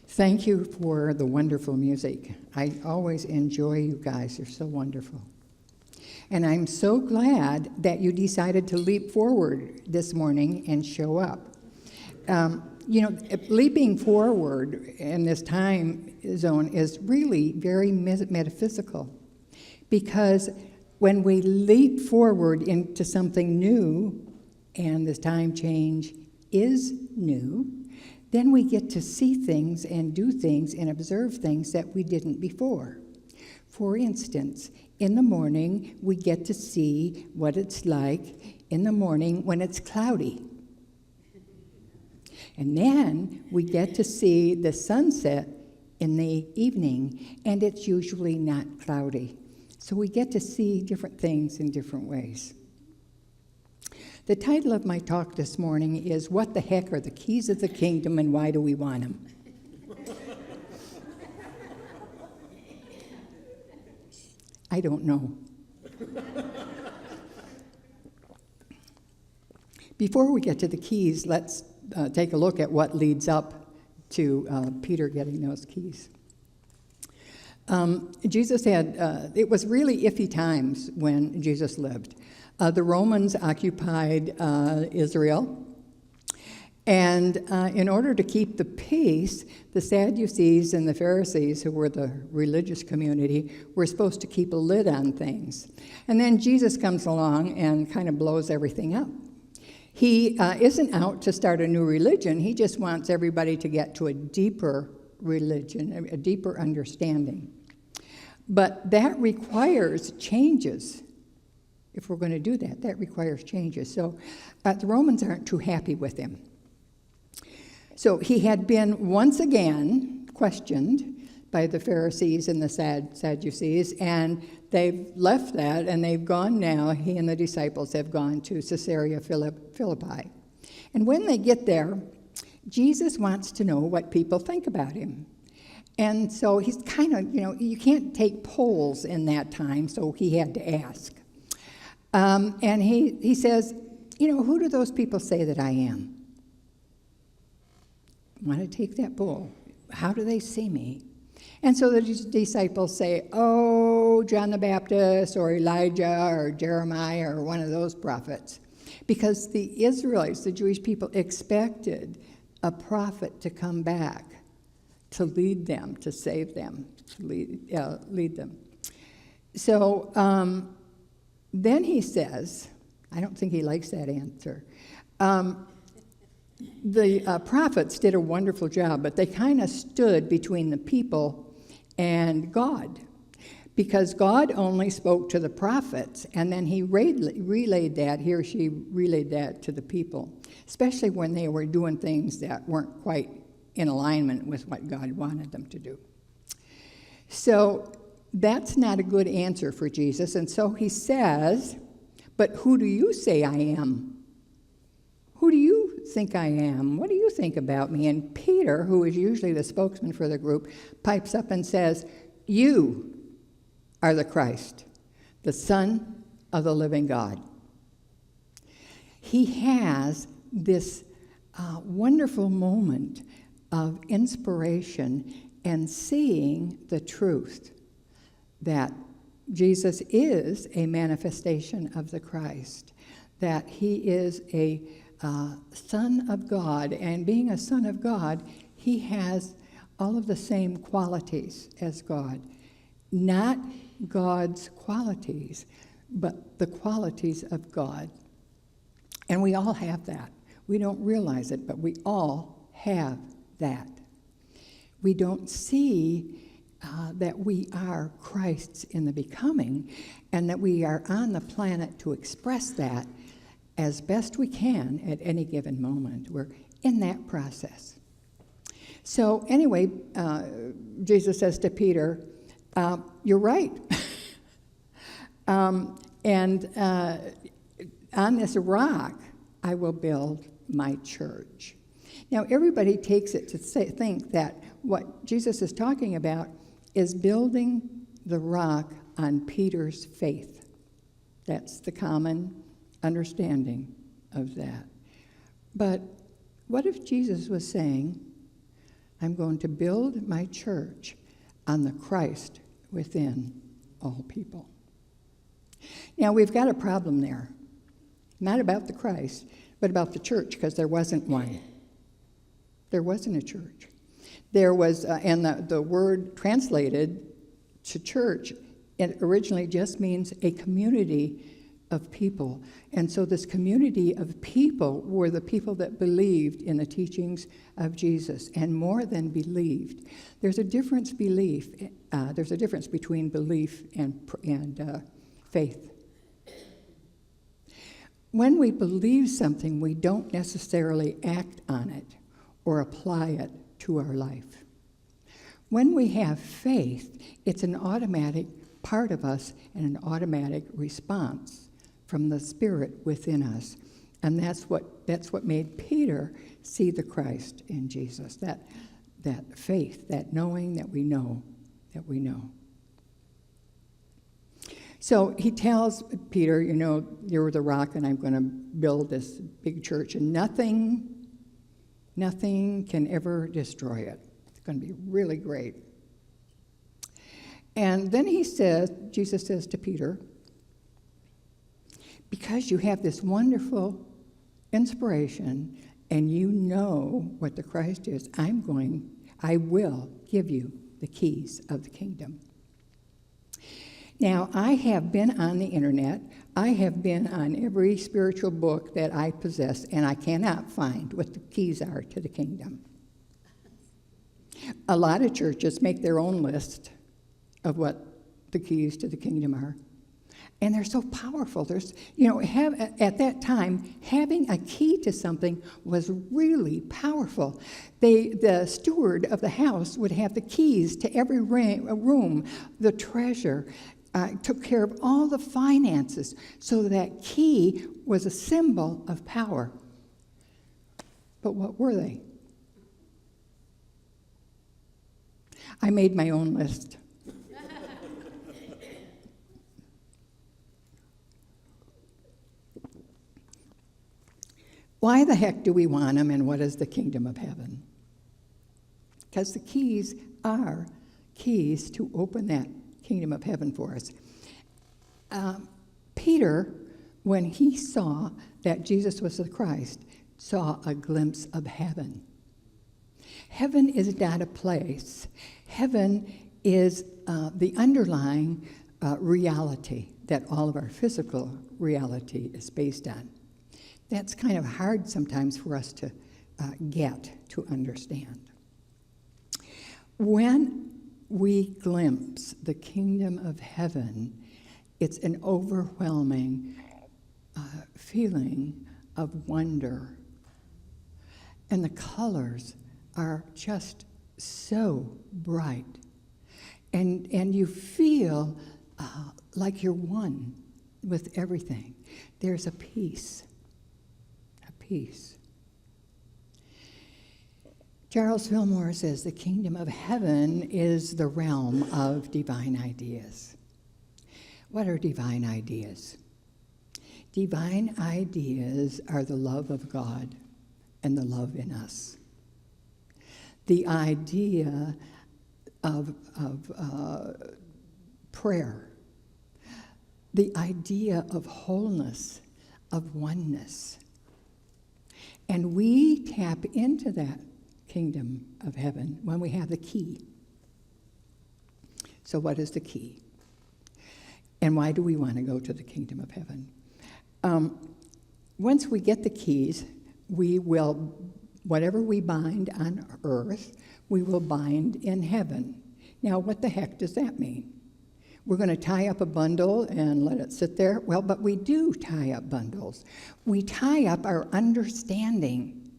Thank you for the wonderful music. I always enjoy you guys. You're so wonderful. And I'm so glad that you decided to leap forward this morning and show up. Leaping forward in this time zone is really very metaphysical, because when we leap forward into something new, and this time change is new, then we get to see things and do things and observe things that we didn't before. For instance, in the morning, we get to see what it's like in the morning when it's cloudy. And then we get to see the sunset in the evening, and it's usually not cloudy. So we get to see different things in different ways. The title of my talk this morning is, What the Heck Are the Keys of the Kingdom and Why Do We Want Them? I don't know. Before we get to the keys, let's take a look at what leads up to Peter getting those keys. Jesus had, it was really iffy times when Jesus lived. The Romans occupied Israel, and in order to keep the peace, the Sadducees and the Pharisees, who were the religious community, were supposed to keep a lid on things. And then Jesus comes along and kind of blows everything up. He isn't out to start a new religion. He just wants everybody to get to a deeper religion, a deeper understanding. But that requires changes. If we're going to do that, that requires changes. So the Romans aren't too happy with him. So he had been once again questioned by the Pharisees and the Sadducees, and they've left that, and they've gone now, he and the disciples have gone to Caesarea Philippi. And when they get there, Jesus wants to know what people think about him. And so he's kind of, you can't take polls in that time, so he had to ask. And he says, who do those people say that I am? Want to take that poll? How do they see me? And so the disciples say, oh, John the Baptist, or Elijah, or Jeremiah, or one of those prophets. Because the Israelites, the Jewish people, expected a prophet to come back to lead them, to save them, to lead them. So then he says, I don't think he likes that answer. The prophets did a wonderful job, but they kind of stood between the people and God, because God only spoke to the prophets, and then he relayed that, he or she relayed that to the people, especially when they were doing things that weren't quite in alignment with what God wanted them to do. So that's not a good answer for Jesus, and so he says, but who do you say I am? Who do you think I am? What do you think about me? And Peter, who is usually the spokesman for the group, pipes up and says, you are the Christ, the Son of the living God. He has this wonderful moment of inspiration and seeing the truth that Jesus is a manifestation of the Christ, that he is a Son of God, and being a Son of God, he has all of the same qualities as God. Not God's qualities, but the qualities of God. And we all have that. We don't realize it, but we all have that. We don't see that we are Christ's in the becoming, and that we are on the planet to express that as best we can at any given moment. We're in that process. So anyway, Jesus says to Peter, you're right. And on this rock, I will build my church. Now, everybody takes it to think that what Jesus is talking about is building the rock on Peter's faith. That's the common understanding of that. But what if Jesus was saying, I'm going to build my church on the Christ within all people. Now, we've got a problem there. Not about the Christ, but about the church, because there wasn't one. There wasn't a church. There was, and the word translated to church, it originally just means a community of people. And so this community of people were the people that believed in the teachings of Jesus, and more than believed. There's a difference between belief and faith. When we believe something, we don't necessarily act on it or apply it to our life. When we have faith, it's an automatic part of us and an automatic response from the Spirit within us. And that's what made Peter see the Christ in Jesus, that faith, that knowing that we know that we know. So he tells Peter, you're the rock, and I'm going to build this big church, and nothing can ever destroy it. It's going to be really great. And then Jesus says to Peter, because you have this wonderful inspiration and you know what the Christ is, I will give you the keys of the kingdom. Now, I have been on the internet. I have been on every spiritual book that I possess, and I cannot find what the keys are to the kingdom. A lot of churches make their own list of what the keys to the kingdom are. And they're so powerful. At that time, having a key to something was really powerful. The steward of the house would have the keys to every room, the treasure, took care of all the finances. So that key was a symbol of power. But what were they? I made my own list. Why the heck do we want them, and what is the kingdom of heaven? Because the keys are keys to open that kingdom of heaven for us. Peter, when he saw that Jesus was the Christ, saw a glimpse of heaven. Heaven is not a place. Heaven is the underlying reality that all of our physical reality is based on. That's kind of hard sometimes for us to get to understand. When we glimpse the kingdom of heaven, it's an overwhelming feeling of wonder. And the colors are just so bright. And you feel like you're one with everything. There's a peace. Peace. Charles Fillmore says the kingdom of heaven is the realm of divine ideas. What are divine ideas? Divine ideas are the love of God and the love in us. The idea of prayer. The idea of wholeness, of oneness. And we tap into that kingdom of heaven when we have the key. So what is the key? And why do we want to go to the kingdom of heaven? Once we get the keys, we will, whatever we bind on earth, we will bind in heaven. Now, what the heck does that mean? We're going to tie up a bundle and let it sit there? Well, but we do tie up bundles. We tie up our understanding.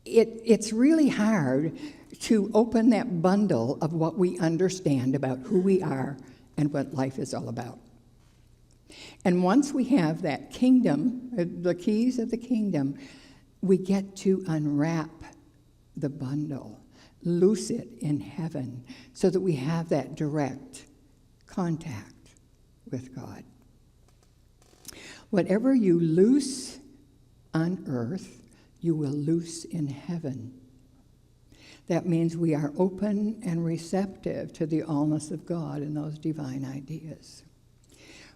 It's really hard to open that bundle of what we understand about who we are and what life is all about. And once we have that kingdom, the keys of the kingdom, we get to unwrap the bundle. Loose it in heaven so that we have that direct contact with God. Whatever you loose on earth, you will loose in heaven. That means we are open and receptive to the allness of God and those divine ideas.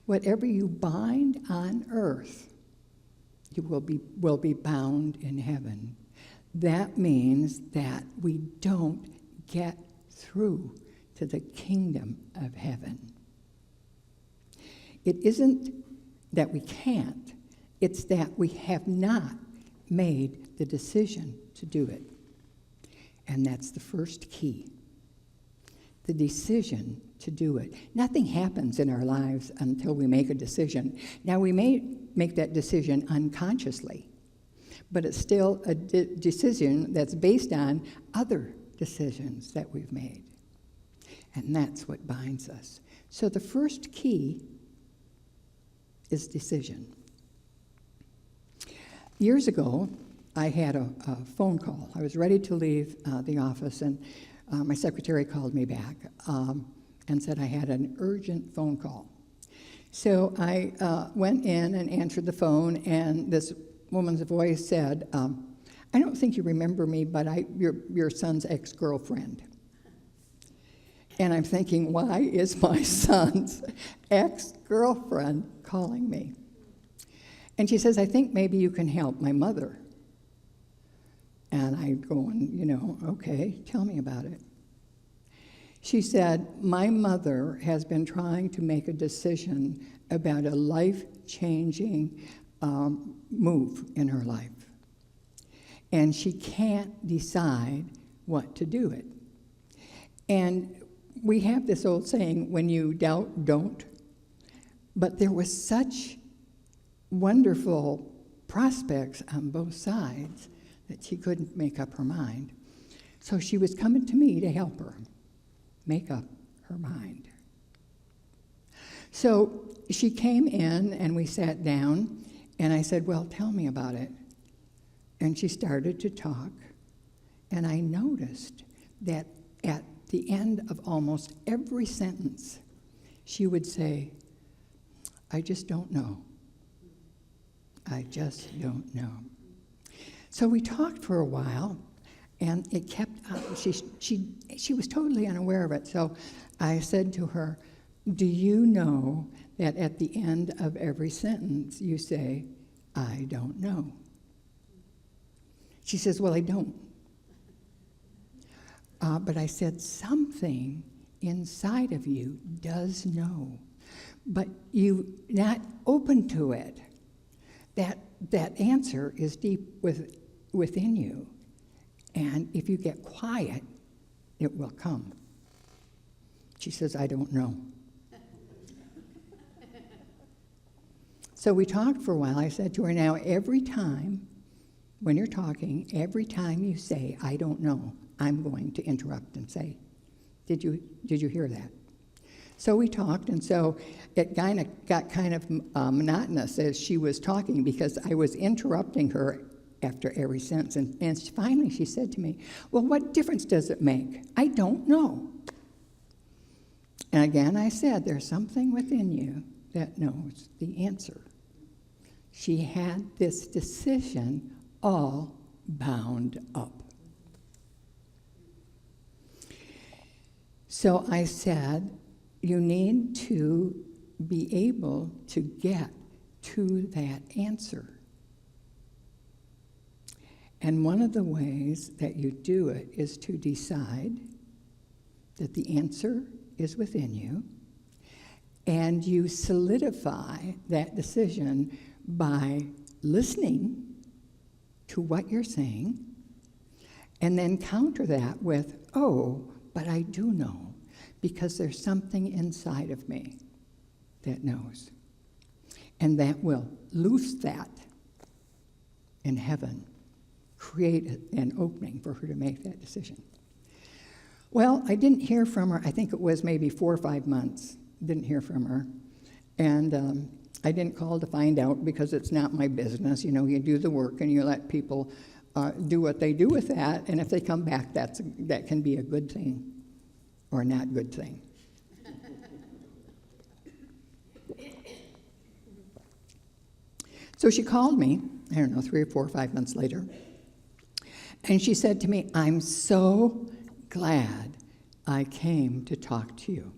Whatever you bind on earth, you will be bound in heaven. That means that we don't get through to the kingdom of heaven. It isn't that we can't, it's that we have not made the decision to do it. And that's the first key. The decision to do it. Nothing happens in our lives until we make a decision. Now, we may make that decision unconsciously, but it's still a decision that's based on other decisions that we've made. And that's what binds us. So the first key is decision. Years ago, I had a phone call. I was ready to leave the office, and my secretary called me back and said I had an urgent phone call. So I went in and answered the phone, and this woman's voice said, I don't think you remember me, but your son's ex-girlfriend. And I'm thinking, why is my son's ex-girlfriend calling me? And she says, I think maybe you can help my mother. And I go, okay, tell me about it. She said, my mother has been trying to make a decision about a life-changing move in her life. And she can't decide what to do it. And we have this old saying, when you doubt, don't. But there was such wonderful prospects on both sides that she couldn't make up her mind. So she was coming to me to help her make up her mind. So she came in and we sat down, and I said, well, tell me about it. And she started to talk, and I noticed that at the end of almost every sentence, she would say, I just don't know. I just don't know. So we talked for a while, and it kept up. She was totally unaware of it. So I said to her, do you know that at the end of every sentence you say, I don't know? She says, well, I don't. But I said, something inside of you does know, but you're not open to it. That answer is deep within you. And if you get quiet, it will come. She says, I don't know. So we talked for a while. I said to her, now every time when you're talking, every time you say, I don't know, I'm going to interrupt and say, did you hear that? So we talked, and so it got kind of monotonous as she was talking because I was interrupting her after every sentence. And finally she said to me, well, what difference does it make? I don't know. And again I said, there's something within you that knows the answer. She had this decision all bound up. So I said, you need to be able to get to that answer. And one of the ways that you do it is to decide that the answer is within you, and you solidify that decision by listening to what you're saying, and then counter that with, oh, but I do know, because there's something inside of me that knows. And that will loose that in heaven, create an opening for her to make that decision. Well, I didn't hear from her. I think it was maybe 4 or 5 months. Didn't hear from her. And I didn't call to find out because it's not my business. You know, you do the work and you let people do what they do with that. And if they come back, that can be a good thing or a not good thing. So she called me, I don't know, 3 or 4 or 5 months later. And she said to me, I'm so glad I came to talk to you,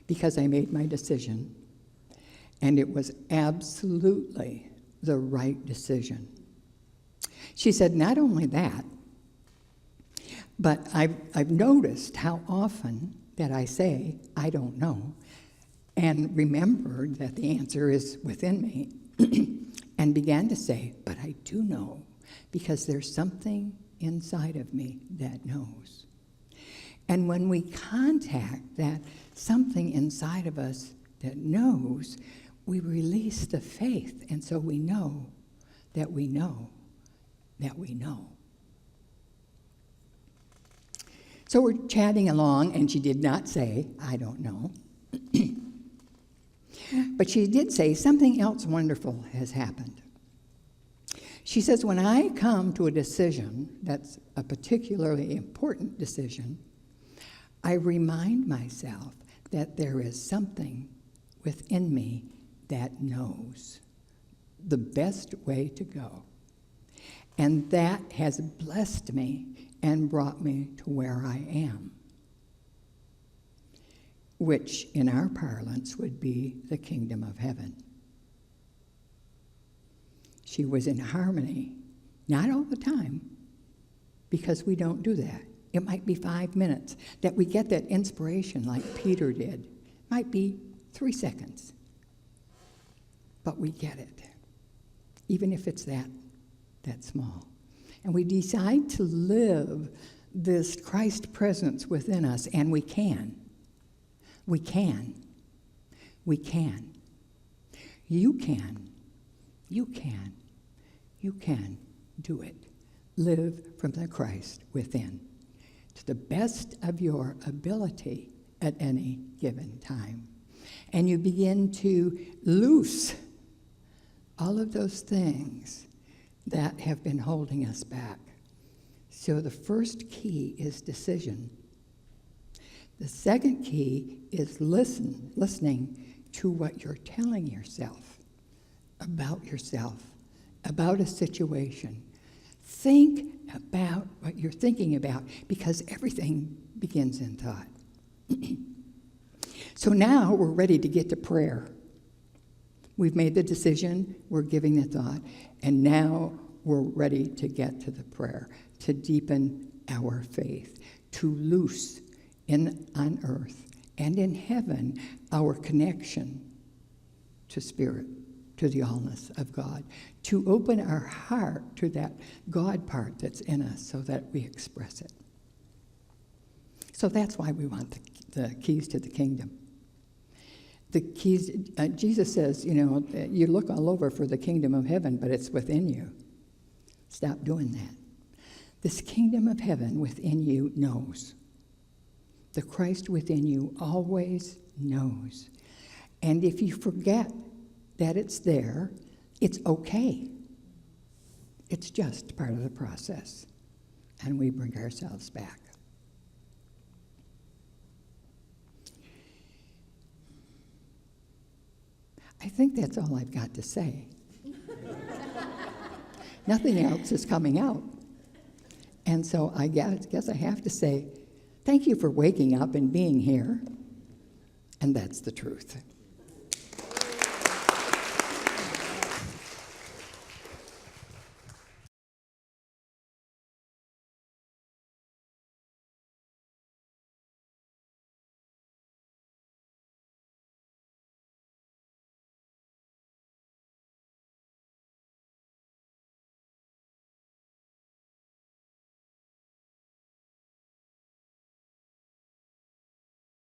because I made my decision, and it was absolutely the right decision. She said, not only that, but I've noticed how often that I say, I don't know, and remembered that the answer is within me, and began to say, but I do know, because there's something inside of me that knows. And when we contact that something inside of us that knows, we release the faith, and so we know that we know that we know. So we're chatting along, and she did not say, I don't know. But she did say, something else wonderful has happened. She says, when I come to a decision that's a particularly important decision, I remind myself that there is something within me that knows the best way to go. And that has blessed me and brought me to where I am, which in our parlance would be the kingdom of heaven. She was in harmony, not all the time, because we don't do that. It might be 5 minutes that we get that inspiration like Peter did. It might be 3 seconds, but we get it, even if it's that small. And we decide to live this Christ presence within us, and we can. We can. We can. You can. You can. You can do it. Live from the Christ within to the best of your ability at any given time. And you begin to loose all of those things that have been holding us back. So the first key is decision. The second key is listening to what you're telling yourself, about a situation. Think about what you're thinking about, because everything begins in thought. So now we're ready to get to prayer. We've made the decision, we're giving the thought, and now we're ready to get to the prayer, to deepen our faith, to loose on earth and in heaven our connection to Spirit, to the allness of God, to open our heart to that God part that's in us so that we express it. So that's why we want the keys to the kingdom. The keys, Jesus says, you look all over for the kingdom of heaven, but it's within you. Stop doing that. This kingdom of heaven within you knows. The Christ within you always knows. And if you forget that it's there, it's okay. It's just part of the process. And we bring ourselves back. I think that's all I've got to say. Nothing else is coming out. And so I guess I have to say, thank you for waking up and being here. And that's the truth.